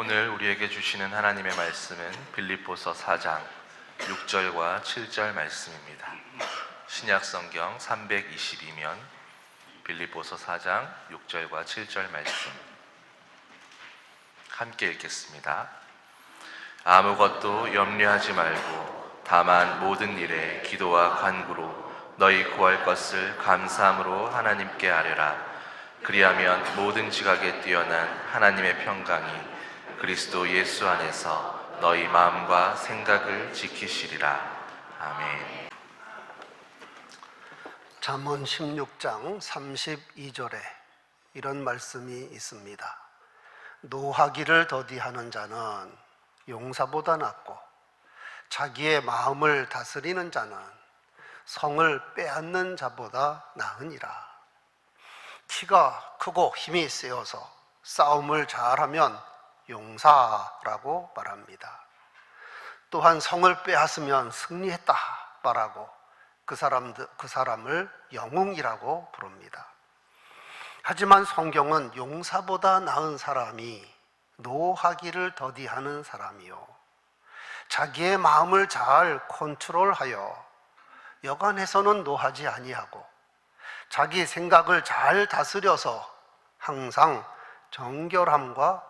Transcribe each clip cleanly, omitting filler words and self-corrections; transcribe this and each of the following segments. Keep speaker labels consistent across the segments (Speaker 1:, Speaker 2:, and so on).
Speaker 1: 오늘 우리에게 주시는 하나님의 말씀은 빌립보서 4장 6절과 7절 말씀입니다. 신약성경 322면 빌립보서 4장 6절과 7절 말씀 함께 읽겠습니다. 아무것도 염려하지 말고 다만 모든 일에 기도와 간구로 너희 구할 것을 감사함으로 하나님께 아뢰라. 그리하면 모든 지각에 뛰어난 하나님의 평강이 그리스도 예수 안에서 너희 마음과 생각을 지키시리라. 아멘.
Speaker 2: 잠언 16장 32절에 이런 말씀이 있습니다. 노하기를 더디하는 자는 용사보다 낫고 자기의 마음을 다스리는 자는 성을 빼앗는 자보다 나으니라. 키가 크고 힘이 세어서 싸움을 잘하면 용사라고 말합니다. 또한 성을 빼앗으면 승리했다 말하고 그 사람을 영웅이라고 부릅니다. 하지만 성경은 용사보다 나은 사람이 노하기를 더디하는 사람이요, 자기의 마음을 잘 컨트롤하여 여간해서는 노하지 아니하고 자기 생각을 잘 다스려서 항상 정결함과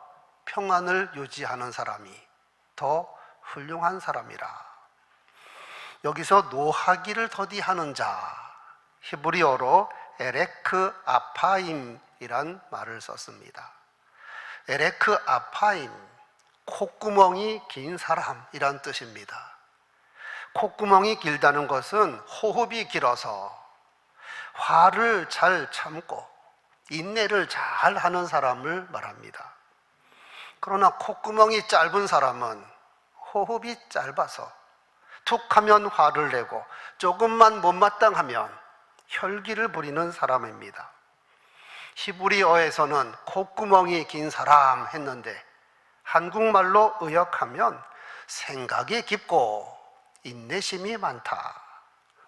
Speaker 2: 평안을 유지하는 사람이 더 훌륭한 사람이라. 여기서 노하기를 더디하는 자, 히브리어로 에레크 아파임이란 말을 썼습니다. 에레크 아파임, 콧구멍이 긴 사람이란 뜻입니다. 콧구멍이 길다는 것은 호흡이 길어서 화를 잘 참고 인내를 잘 하는 사람을 말합니다. 그러나 콧구멍이 짧은 사람은 호흡이 짧아서 툭 하면 화를 내고 조금만 못마땅하면 혈기를 부리는 사람입니다. 히브리어에서는 콧구멍이 긴 사람 했는데 한국말로 의역하면 생각이 깊고 인내심이 많다,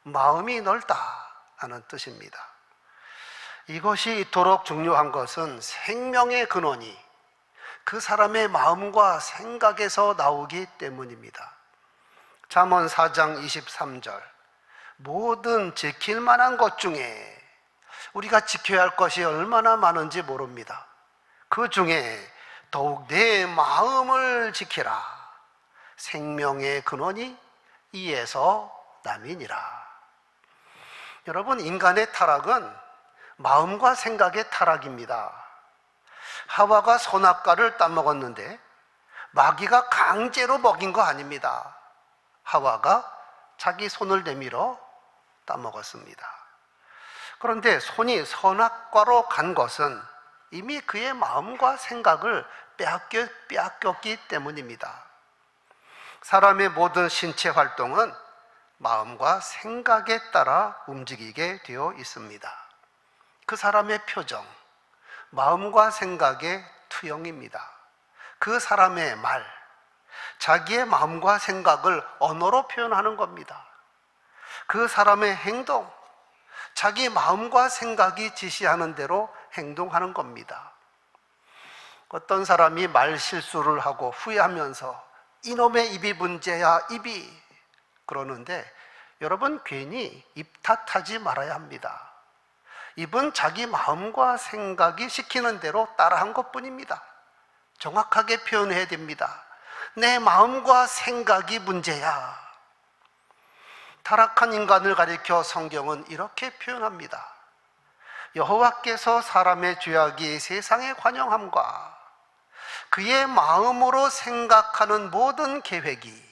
Speaker 2: 마음이 넓다 하는 뜻입니다. 이것이 이토록 중요한 것은 생명의 근원이 그 사람의 마음과 생각에서 나오기 때문입니다. 잠언 4장 23절, 모든 지킬 만한 것 중에 우리가 지켜야 할 것이 얼마나 많은지 모릅니다. 그 중에 더욱 내 마음을 지키라. 생명의 근원이 이에서 남이니라. 여러분, 인간의 타락은 마음과 생각의 타락입니다. 하와가 선악과를 따먹었는데 마귀가 강제로 먹인 거 아닙니다. 하와가 자기 손을 내밀어 따먹었습니다. 그런데 손이 선악과로 간 것은 이미 그의 마음과 생각을 빼앗겼기 때문입니다. 사람의 모든 신체 활동은 마음과 생각에 따라 움직이게 되어 있습니다. 그 사람의 표정, 마음과 생각의 투영입니다. 그 사람의 말, 자기의 마음과 생각을 언어로 표현하는 겁니다. 그 사람의 행동, 자기 마음과 생각이 지시하는 대로 행동하는 겁니다. 어떤 사람이 말 실수를 하고 후회하면서 이놈의 입이 문제야, 입이, 그러는데 여러분, 괜히 입 탓하지 말아야 합니다. 입은 자기 마음과 생각이 시키는 대로 따라한 것뿐입니다. 정확하게 표현해야 됩니다. 내 마음과 생각이 문제야. 타락한 인간을 가리켜 성경은 이렇게 표현합니다. 여호와께서 사람의 죄악이 세상에 관영함과 그의 마음으로 생각하는 모든 계획이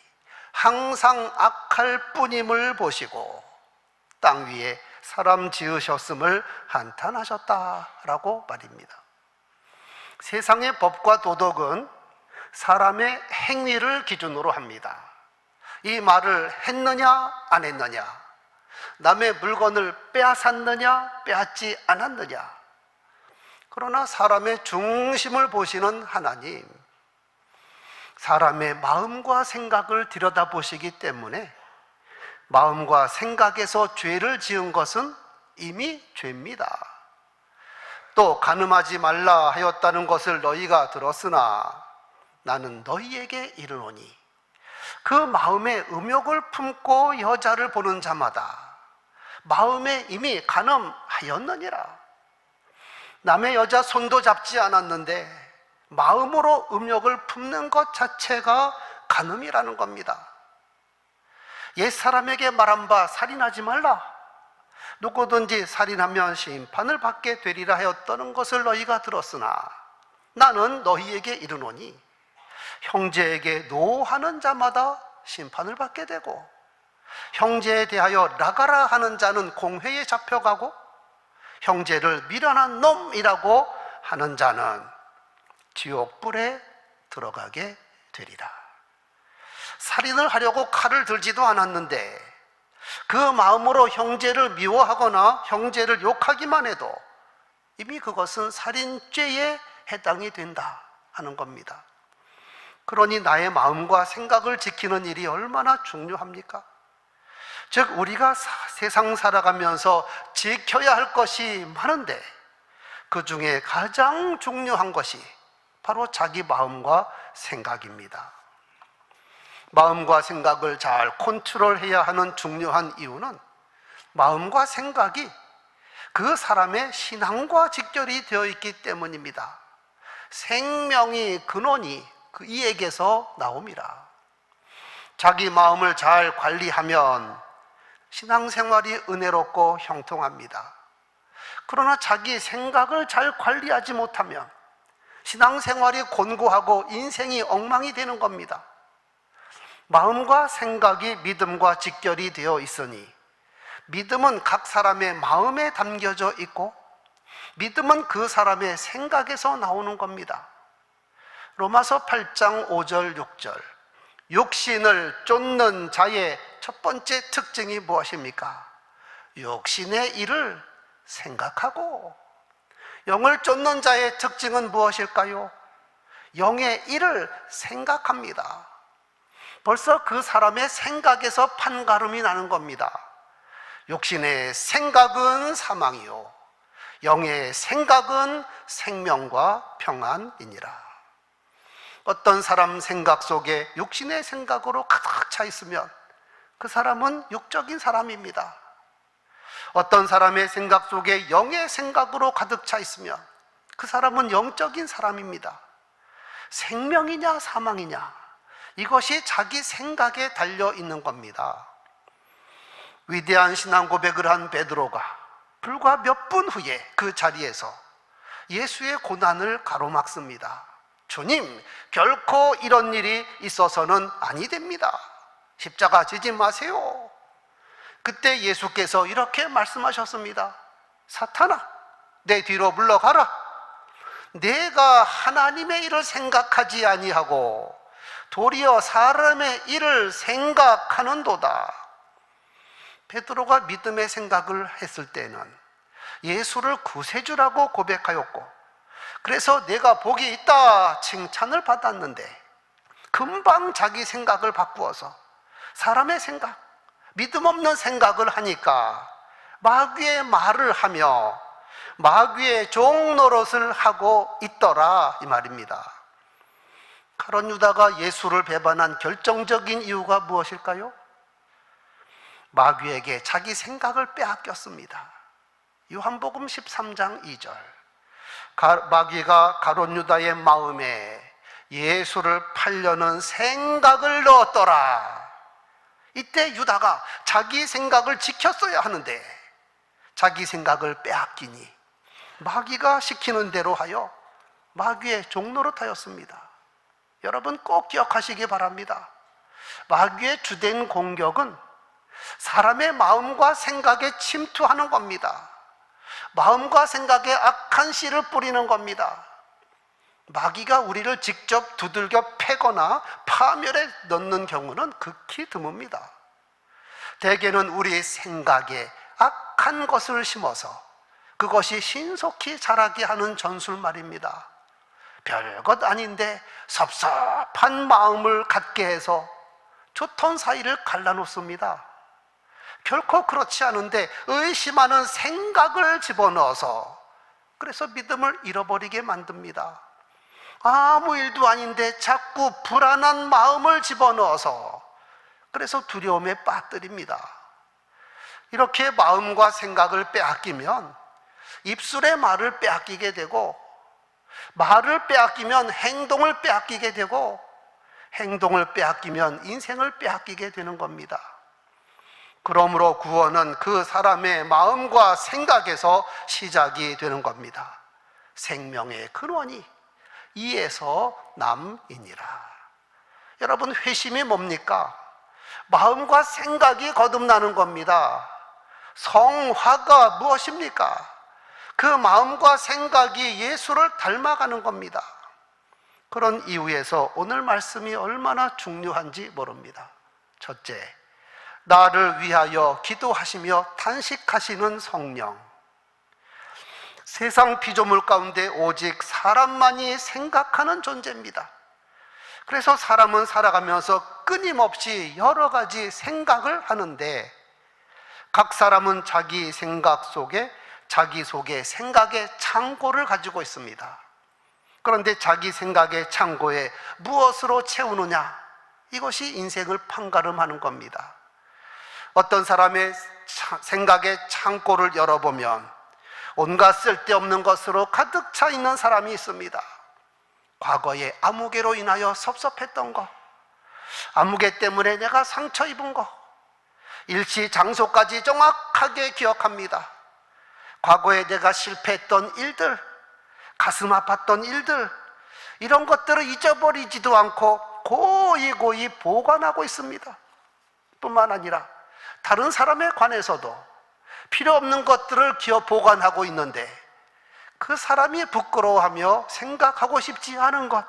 Speaker 2: 항상 악할 뿐임을 보시고 땅 위에 사람 지으셨음을 한탄하셨다라고 말입니다. 세상의 법과 도덕은 사람의 행위를 기준으로 합니다. 이 말을 했느냐 안 했느냐, 남의 물건을 빼앗았느냐 빼앗지 않았느냐. 그러나 사람의 중심을 보시는 하나님, 사람의 마음과 생각을 들여다보시기 때문에 마음과 생각에서 죄를 지은 것은 이미 죄입니다. 또 간음하지 말라 하였다는 것을 너희가 들었으나 나는 너희에게 이르노니 그 마음에 음욕을 품고 여자를 보는 자마다 마음에 이미 간음하였느니라. 남의 여자 손도 잡지 않았는데 마음으로 음욕을 품는 것 자체가 간음이라는 겁니다. 옛사람에게 말한 바 살인하지 말라, 누구든지 살인하면 심판을 받게 되리라 하였다는 것을 너희가 들었으나 나는 너희에게 이르노니 형제에게 노하는 자마다 심판을 받게 되고 형제에 대하여 나가라 하는 자는 공회에 잡혀가고 형제를 미련한 놈이라고 하는 자는 지옥불에 들어가게 되리라. 살인을 하려고 칼을 들지도 않았는데 그 마음으로 형제를 미워하거나 형제를 욕하기만 해도 이미 그것은 살인죄에 해당이 된다 하는 겁니다. 그러니 나의 마음과 생각을 지키는 일이 얼마나 중요합니까? 즉 우리가 세상 살아가면서 지켜야 할 것이 많은데 그 중에 가장 중요한 것이 바로 자기 마음과 생각입니다. 마음과 생각을 잘 컨트롤해야 하는 중요한 이유는 마음과 생각이 그 사람의 신앙과 직결이 되어 있기 때문입니다. 생명이 근원이 이에게서 나옵니다. 자기 마음을 잘 관리하면 신앙생활이 은혜롭고 형통합니다. 그러나 자기 생각을 잘 관리하지 못하면 신앙생활이 곤고하고 인생이 엉망이 되는 겁니다. 마음과 생각이 믿음과 직결이 되어 있으니 믿음은 각 사람의 마음에 담겨져 있고 믿음은 그 사람의 생각에서 나오는 겁니다. 로마서 8장 5절 6절 육신을 쫓는 자의 첫 번째 특징이 무엇입니까? 육신의 일을 생각하고, 영을 쫓는 자의 특징은 무엇일까요? 영의 일을 생각합니다. 벌써 그 사람의 생각에서 판가름이 나는 겁니다. 육신의 생각은 사망이요 영의 생각은 생명과 평안이니라. 어떤 사람 생각 속에 육신의 생각으로 가득 차 있으면 그 사람은 육적인 사람입니다. 어떤 사람의 생각 속에 영의 생각으로 가득 차 있으면 그 사람은 영적인 사람입니다. 생명이냐 사망이냐, 이것이 자기 생각에 달려 있는 겁니다. 위대한 신앙 고백을 한 베드로가 불과 몇 분 후에 그 자리에서 예수의 고난을 가로막습니다. 주님, 결코 이런 일이 있어서는 아니 됩니다. 십자가 지지 마세요. 그때 예수께서 이렇게 말씀하셨습니다. 사탄아, 내 뒤로 물러가라. 내가 하나님의 일을 생각하지 아니하고 도리어 사람의 일을 생각하는도다. 베드로가 믿음의 생각을 했을 때는 예수를 구세주라고 고백하였고, 그래서 내가 복이 있다 칭찬을 받았는데 금방 자기 생각을 바꾸어서 사람의 생각, 믿음 없는 생각을 하니까 마귀의 말을 하며 마귀의 종 노릇을 하고 있더라 이 말입니다. 가룟 유다가 예수를 배반한 결정적인 이유가 무엇일까요? 마귀에게 자기 생각을 빼앗겼습니다. 요한복음 13장 2절 마귀가 가룟 유다의 마음에 예수를 팔려는 생각을 넣었더라. 이때 유다가 자기 생각을 지켰어야 하는데 자기 생각을 빼앗기니 마귀가 시키는 대로 하여 마귀의 종노릇하였습니다. 여러분 꼭 기억하시기 바랍니다. 마귀의 주된 공격은 사람의 마음과 생각에 침투하는 겁니다. 마음과 생각에 악한 씨를 뿌리는 겁니다. 마귀가 우리를 직접 두들겨 패거나 파멸에 넣는 경우는 극히 드뭅니다. 대개는 우리 생각에 악한 것을 심어서 그것이 신속히 자라게 하는 전술말입니다. 별것 아닌데 섭섭한 마음을 갖게 해서 좋던 사이를 갈라놓습니다. 결코 그렇지 않은데 의심하는 생각을 집어넣어서 그래서 믿음을 잃어버리게 만듭니다. 아무 일도 아닌데 자꾸 불안한 마음을 집어넣어서 그래서 두려움에 빠뜨립니다. 이렇게 마음과 생각을 빼앗기면 입술의 말을 빼앗기게 되고, 말을 빼앗기면 행동을 빼앗기게 되고, 행동을 빼앗기면 인생을 빼앗기게 되는 겁니다. 그러므로 구원은 그 사람의 마음과 생각에서 시작이 되는 겁니다. 생명의 근원이 이에서 남이니라. 여러분, 회심이 뭡니까? 마음과 생각이 거듭나는 겁니다. 성화가 무엇입니까? 그 마음과 생각이 예수를 닮아가는 겁니다. 그런 이유에서 오늘 말씀이 얼마나 중요한지 모릅니다. 첫째, 나를 위하여 기도하시며 탄식하시는 성령. 세상 피조물 가운데 오직 사람만이 생각하는 존재입니다. 그래서 사람은 살아가면서 끊임없이 여러 가지 생각을 하는데, 각 사람은 자기 생각 속에 자기 속에 생각의 창고를 가지고 있습니다. 그런데 자기 생각의 창고에 무엇으로 채우느냐, 이것이 인생을 판가름하는 겁니다. 어떤 사람의 생각의 창고를 열어보면 온갖 쓸데없는 것으로 가득 차 있는 사람이 있습니다. 과거에 아무개로 인하여 섭섭했던 것, 아무개 때문에 내가 상처 입은 것, 일시 장소까지 정확하게 기억합니다. 과거에 내가 실패했던 일들, 가슴 아팠던 일들, 이런 것들을 잊어버리지도 않고 고이 보관하고 있습니다. 뿐만 아니라 다른 사람에 관해서도 필요 없는 것들을 보관하고 있는데, 그 사람이 부끄러워하며 생각하고 싶지 않은 것,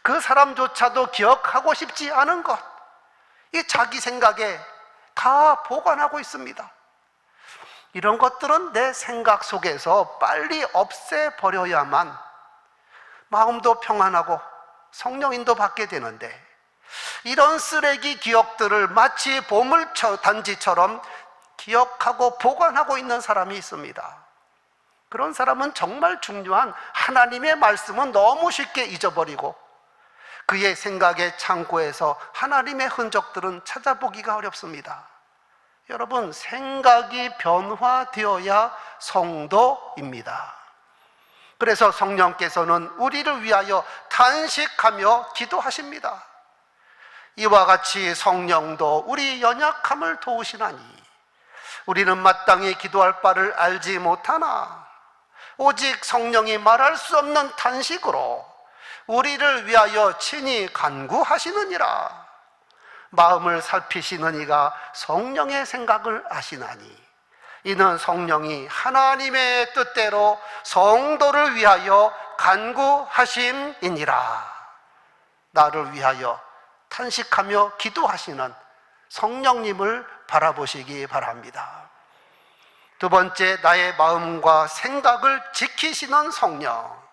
Speaker 2: 그 사람조차도 기억하고 싶지 않은 것, 이 자기 생각에 다 보관하고 있습니다. 이런 것들은 내 생각 속에서 빨리 없애버려야만 마음도 평안하고 성령인도 받게 되는데, 이런 쓰레기 기억들을 마치 보물단지처럼 기억하고 보관하고 있는 사람이 있습니다. 그런 사람은 정말 중요한 하나님의 말씀은 너무 쉽게 잊어버리고, 그의 생각의 창고에서 하나님의 흔적들은 찾아보기가 어렵습니다. 여러분, 생각이 변화되어야 성도입니다. 그래서 성령께서는 우리를 위하여 탄식하며 기도하십니다. 이와 같이 성령도 우리 연약함을 도우시나니 우리는 마땅히 기도할 바를 알지 못하나 오직 성령이 말할 수 없는 탄식으로 우리를 위하여 친히 간구하시느니라. 마음을 살피시는 이가 성령의 생각을 아시나니 이는 성령이 하나님의 뜻대로 성도를 위하여 간구하심이니라. 나를 위하여 탄식하며 기도하시는 성령님을 바라보시기 바랍니다. 두 번째, 나의 마음과 생각을 지키시는 성령.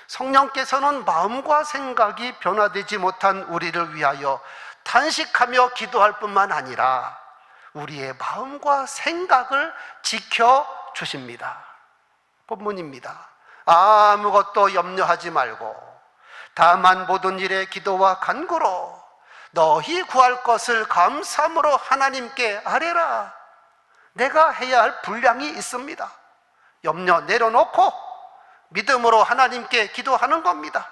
Speaker 2: 성령께서는 마음과 생각이 변화되지 못한 우리를 위하여 탄식하며 기도할 뿐만 아니라 우리의 마음과 생각을 지켜주십니다. 본문입니다. 아무것도 염려하지 말고 다만 모든 일에 기도와 간구로 너희 구할 것을 감사함으로 하나님께 아뢰라. 내가 해야 할 분량이 있습니다. 염려 내려놓고 믿음으로 하나님께 기도하는 겁니다.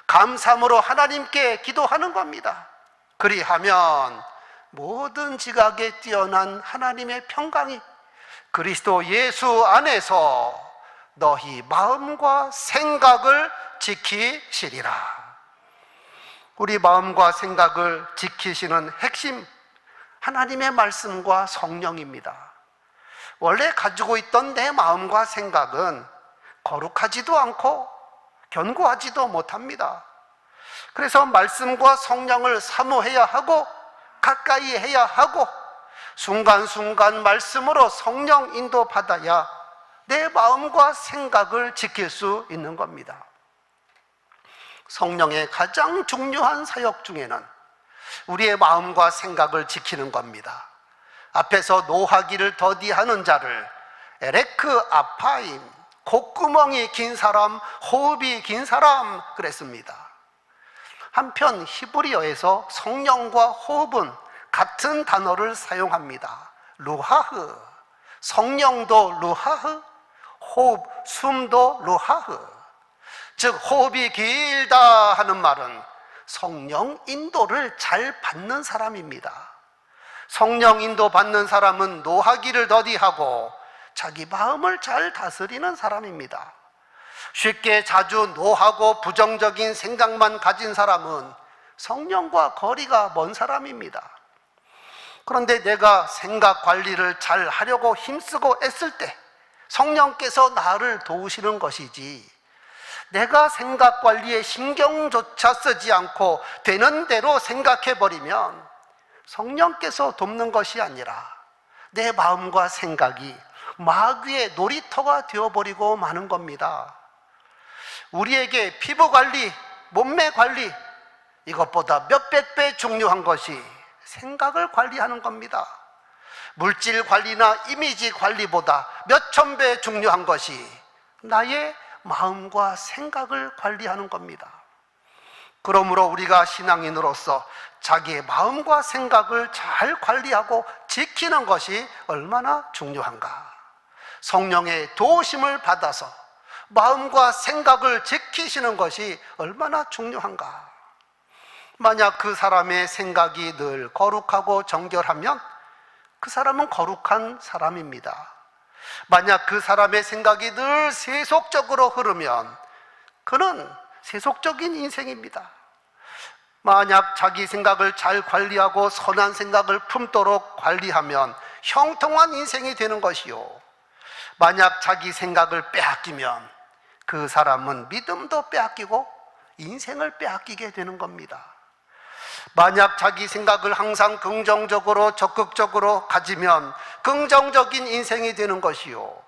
Speaker 2: 감사함으로 하나님께 기도하는 겁니다. 그리하면 모든 지각에 뛰어난 하나님의 평강이 그리스도 예수 안에서 너희 마음과 생각을 지키시리라. 우리 마음과 생각을 지키시는 핵심, 하나님의 말씀과 성령입니다. 원래 가지고 있던 내 마음과 생각은 거룩하지도 않고 견고하지도 못합니다. 그래서 말씀과 성령을 사모해야 하고 가까이 해야 하고 순간순간 말씀으로 성령 인도 받아야 내 마음과 생각을 지킬 수 있는 겁니다. 성령의 가장 중요한 사역 중에는 우리의 마음과 생각을 지키는 겁니다. 앞에서 노하기를 더디하는 자를 에레크 아파임, 콧구멍이 긴 사람, 호흡이 긴 사람 그랬습니다. 한편 히브리어에서 성령과 호흡은 같은 단어를 사용합니다. 루하흐, 성령도 루하흐, 호흡, 숨도 루하흐. 즉 호흡이 길다 하는 말은 성령 인도를 잘 받는 사람입니다. 성령 인도 받는 사람은 노하기를 더디하고 자기 마음을 잘 다스리는 사람입니다. 쉽게 자주 노하고 부정적인 생각만 가진 사람은 성령과 거리가 먼 사람입니다. 그런데 내가 생각 관리를 잘 하려고 힘쓰고 애쓸 때 성령께서 나를 도우시는 것이지, 내가 생각 관리에 신경조차 쓰지 않고 되는 대로 생각해버리면 성령께서 돕는 것이 아니라 내 마음과 생각이 마귀의 놀이터가 되어버리고 마는 겁니다. 우리에게 피부 관리, 몸매 관리, 이것보다 몇백 배 중요한 것이 생각을 관리하는 겁니다. 물질 관리나 이미지 관리보다 몇천 배 중요한 것이 나의 마음과 생각을 관리하는 겁니다. 그러므로 우리가 신앙인으로서 자기의 마음과 생각을 잘 관리하고 지키는 것이 얼마나 중요한가. 성령의 도우심을 받아서 마음과 생각을 지키시는 것이 얼마나 중요한가. 만약 그 사람의 생각이 늘 거룩하고 정결하면 그 사람은 거룩한 사람입니다. 만약 그 사람의 생각이 늘 세속적으로 흐르면 그는 세속적인 인생입니다. 만약 자기 생각을 잘 관리하고 선한 생각을 품도록 관리하면 형통한 인생이 되는 것이요, 만약 자기 생각을 빼앗기면 그 사람은 믿음도 빼앗기고 인생을 빼앗기게 되는 겁니다. 만약 자기 생각을 항상 긍정적으로 적극적으로 가지면 긍정적인 인생이 되는 것이요,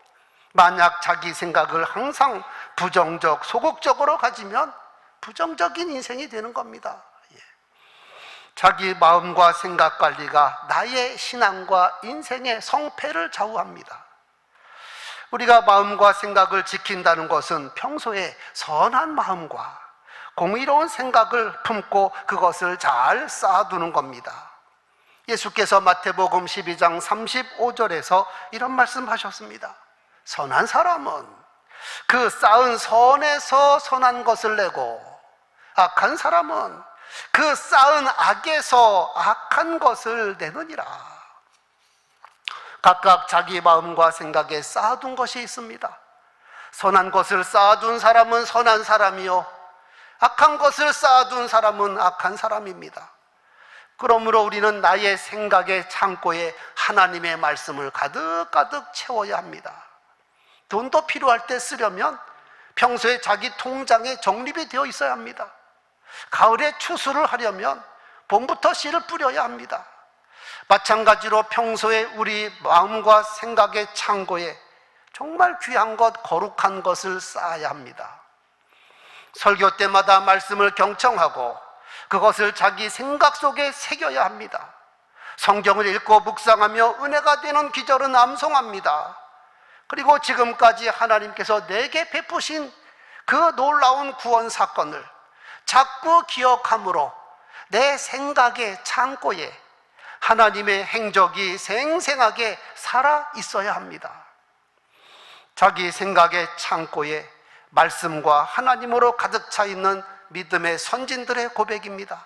Speaker 2: 만약 자기 생각을 항상 부정적, 소극적으로 가지면 부정적인 인생이 되는 겁니다. 자기 마음과 생각 관리가 나의 신앙과 인생의 성패를 좌우합니다. 우리가 마음과 생각을 지킨다는 것은 평소에 선한 마음과 공의로운 생각을 품고 그것을 잘 쌓아두는 겁니다. 예수께서 마태복음 12장 35절에서 이런 말씀하셨습니다. 선한 사람은 그 쌓은 선에서 선한 것을 내고, 악한 사람은 그 쌓은 악에서 악한 것을 내느니라. 각각 자기 마음과 생각에 쌓아둔 것이 있습니다. 선한 것을 쌓아둔 사람은 선한 사람이요, 악한 것을 쌓아둔 사람은 악한 사람입니다. 그러므로 우리는 나의 생각의 창고에 하나님의 말씀을 가득가득 채워야 합니다. 돈도 필요할 때 쓰려면 평소에 자기 통장에 적립이 되어 있어야 합니다. 가을에 추수를 하려면 봄부터 씨를 뿌려야 합니다. 마찬가지로 평소에 우리 마음과 생각의 창고에 정말 귀한 것, 거룩한 것을 쌓아야 합니다. 설교 때마다 말씀을 경청하고 그것을 자기 생각 속에 새겨야 합니다. 성경을 읽고 묵상하며 은혜가 되는 기절은 암송합니다. 그리고 지금까지 하나님께서 내게 베푸신 그 놀라운 구원 사건을 자꾸 기억함으로 내 생각의 창고에 하나님의 행적이 생생하게 살아 있어야 합니다. 자기 생각의 창고에 말씀과 하나님으로 가득 차 있는 믿음의 선진들의 고백입니다.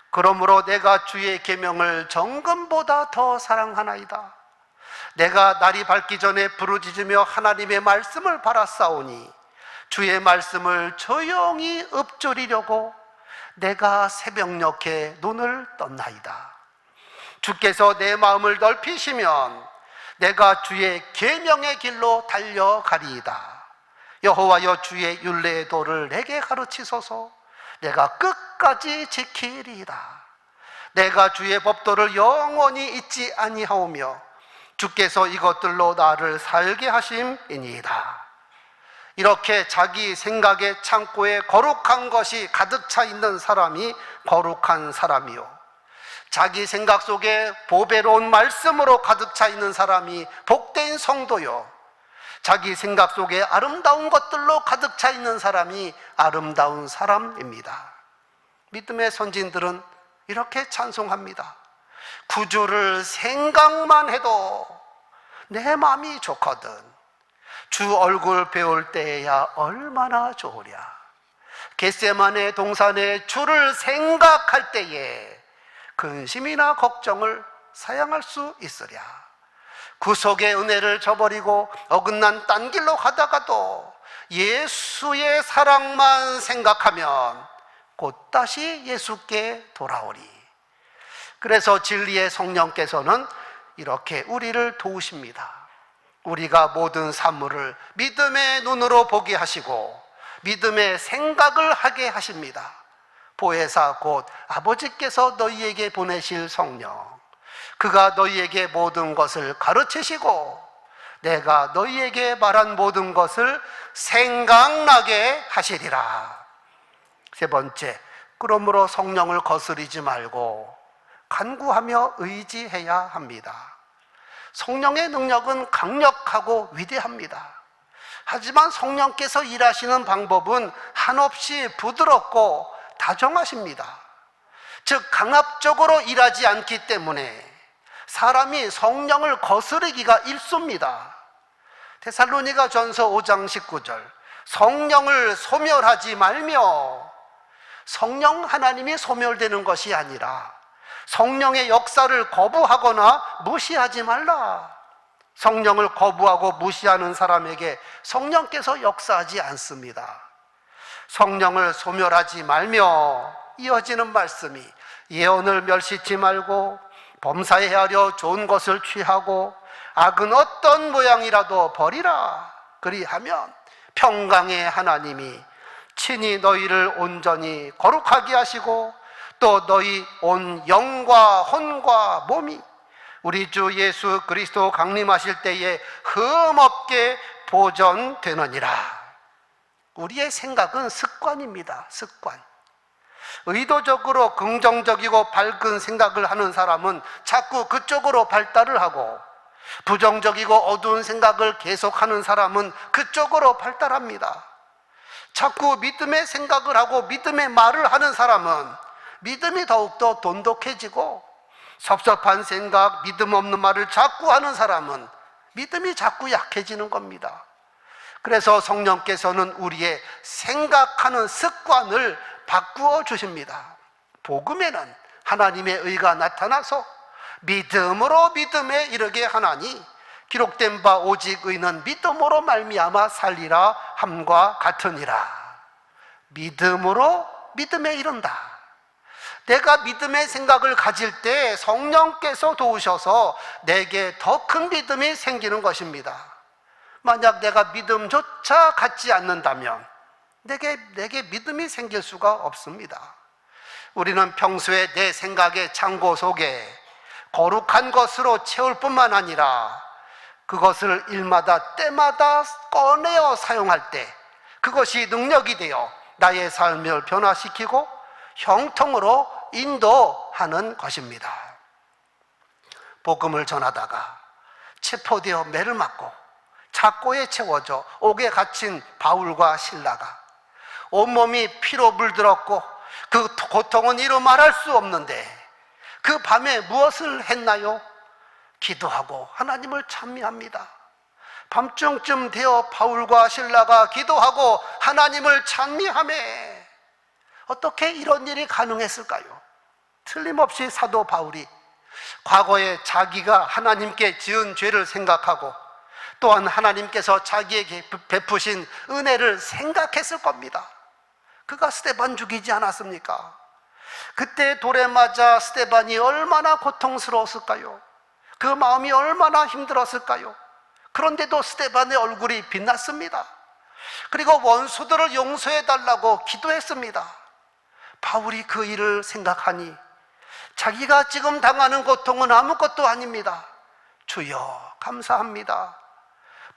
Speaker 2: 그러므로 내가 주의 계명을 정금보다 더 사랑하나이다. 내가 날이 밝기 전에 부르짖으며 하나님의 말씀을 바라싸우니 주의 말씀을 조용히 읊조리려고 내가 새벽녘에 눈을 떴나이다. 주께서 내 마음을 넓히시면 내가 주의 계명의 길로 달려가리이다. 여호와여, 주의 율례의 도를 내게 가르치소서. 내가 끝까지 지키리이다. 내가 주의 법도를 영원히 잊지 아니하오며 주께서 이것들로 나를 살게 하심이니이다. 이렇게 자기 생각의 창고에 거룩한 것이 가득 차 있는 사람이 거룩한 사람이요, 자기 생각 속에 보배로운 말씀으로 가득 차 있는 사람이 복된 성도요, 자기 생각 속에 아름다운 것들로 가득 차 있는 사람이 아름다운 사람입니다. 믿음의 선진들은 이렇게 찬송합니다. 구주를 생각만 해도 내 마음이 좋거든. 주 얼굴 배울 때야 얼마나 좋으랴. 겟세마네 동산에 주를 생각할 때에 근심이나 걱정을 사양할 수 있으랴. 구속의 은혜를 저버리고 어긋난 딴 길로 가다가도 예수의 사랑만 생각하면 곧 다시 예수께 돌아오리. 그래서 진리의 성령께서는 이렇게 우리를 도우십니다. 우리가 모든 사물을 믿음의 눈으로 보게 하시고 믿음의 생각을 하게 하십니다. 보혜사 곧 아버지께서 너희에게 보내실 성령, 그가 너희에게 모든 것을 가르치시고 내가 너희에게 말한 모든 것을 생각나게 하시리라. 세 번째, 그러므로 성령을 거스리지 말고 간구하며 의지해야 합니다. 성령의 능력은 강력하고 위대합니다. 하지만 성령께서 일하시는 방법은 한없이 부드럽고 다정하십니다. 즉 강압적으로 일하지 않기 때문에 사람이 성령을 거스르기가 일쑤입니다. 데살로니가 전서 5장 19절, 성령을 소멸하지 말며, 성령 하나님이 소멸되는 것이 아니라 성령의 역사를 거부하거나 무시하지 말라. 성령을 거부하고 무시하는 사람에게 성령께서 역사하지 않습니다. 성령을 소멸하지 말며 이어지는 말씀이, 예언을 멸시치 말고 범사에 하려 좋은 것을 취하고 악은 어떤 모양이라도 버리라. 그리하면 평강의 하나님이 친히 너희를 온전히 거룩하게 하시고 또 너희 온 영과 혼과 몸이 우리 주 예수 그리스도 강림하실 때에 흠없게 보존되느니라. 우리의 생각은 습관입니다. 습관. 의도적으로 긍정적이고 밝은 생각을 하는 사람은 자꾸 그쪽으로 발달을 하고, 부정적이고 어두운 생각을 계속하는 사람은 그쪽으로 발달합니다. 자꾸 믿음의 생각을 하고 믿음의 말을 하는 사람은 믿음이 더욱더 돈독해지고, 섭섭한 생각, 믿음 없는 말을 자꾸 하는 사람은 믿음이 자꾸 약해지는 겁니다. 그래서 성령께서는 우리의 생각하는 습관을 바꾸어 주십니다. 복음에는 하나님의 의가 나타나서 믿음으로 믿음에 이르게 하나니 기록된 바 오직 의는 믿음으로 말미암아 살리라 함과 같으니라. 믿음으로 믿음에 이른다. 내가 믿음의 생각을 가질 때 성령께서 도우셔서 내게 더 큰 믿음이 생기는 것입니다. 만약 내가 믿음조차 갖지 않는다면 내게 믿음이 생길 수가 없습니다. 우리는 평소에 내 생각의 창고 속에 거룩한 것으로 채울 뿐만 아니라 그것을 일마다 때마다 꺼내어 사용할 때 그것이 능력이 되어 나의 삶을 변화시키고 형통으로 인도하는 것입니다. 복음을 전하다가 체포되어 매를 맞고 착고에 채워져 옥에 갇힌 바울과 실라가 온몸이 피로 물들었고 그 고통은 이루 말할 수 없는데 그 밤에 무엇을 했나요? 기도하고 하나님을 찬미합니다. 밤중쯤 되어 바울과 실라가 기도하고 하나님을 찬미하매 어떻게 이런 일이 가능했을까요? 틀림없이 사도 바울이 과거에 자기가 하나님께 지은 죄를 생각하고 또한 하나님께서 자기에게 베푸신 은혜를 생각했을 겁니다. 그가 스데반 죽이지 않았습니까? 그때 돌에 맞아 스데반이 얼마나 고통스러웠을까요? 그 마음이 얼마나 힘들었을까요? 그런데도 스데반의 얼굴이 빛났습니다. 그리고 원수들을 용서해달라고 기도했습니다. 바울이 그 일을 생각하니 자기가 지금 당하는 고통은 아무것도 아닙니다. 주여 감사합니다.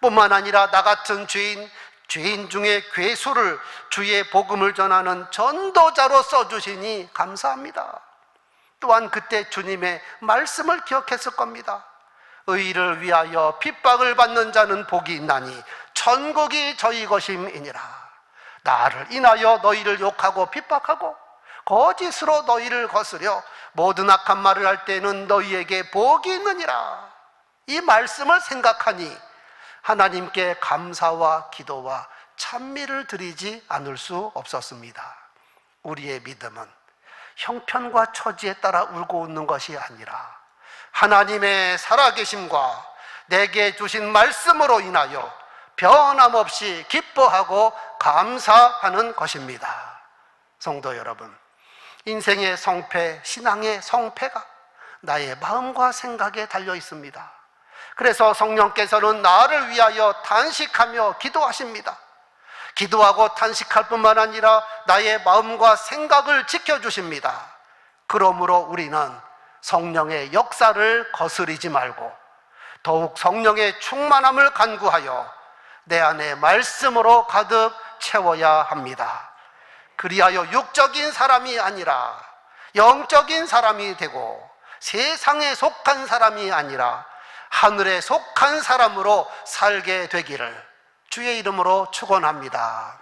Speaker 2: 뿐만 아니라 나 같은 죄인 중에 괴수를 주의 복음을 전하는 전도자로 써주시니 감사합니다. 또한 그때 주님의 말씀을 기억했을 겁니다. 의를 위하여 핍박을 받는 자는 복이 있나니 천국이 저희 것임이니라. 나를 인하여 너희를 욕하고 핍박하고 거짓으로 너희를 거스려 모든 악한 말을 할 때는 너희에게 복이 있느니라. 이 말씀을 생각하니 하나님께 감사와 기도와 찬미를 드리지 않을 수 없었습니다. 우리의 믿음은 형편과 처지에 따라 울고 웃는 것이 아니라 하나님의 살아계심과 내게 주신 말씀으로 인하여 변함없이 기뻐하고 감사하는 것입니다. 성도 여러분, 인생의 성패, 신앙의 성패가 나의 마음과 생각에 달려 있습니다. 그래서 성령께서는 나를 위하여 탄식하며 기도하십니다. 기도하고 탄식할 뿐만 아니라 나의 마음과 생각을 지켜주십니다. 그러므로 우리는 성령의 역사를 거스리지 말고 더욱 성령의 충만함을 간구하여 내 안에 말씀으로 가득 채워야 합니다. 그리하여 육적인 사람이 아니라 영적인 사람이 되고 세상에 속한 사람이 아니라 하늘에 속한 사람으로 살게 되기를 주의 이름으로 축원합니다.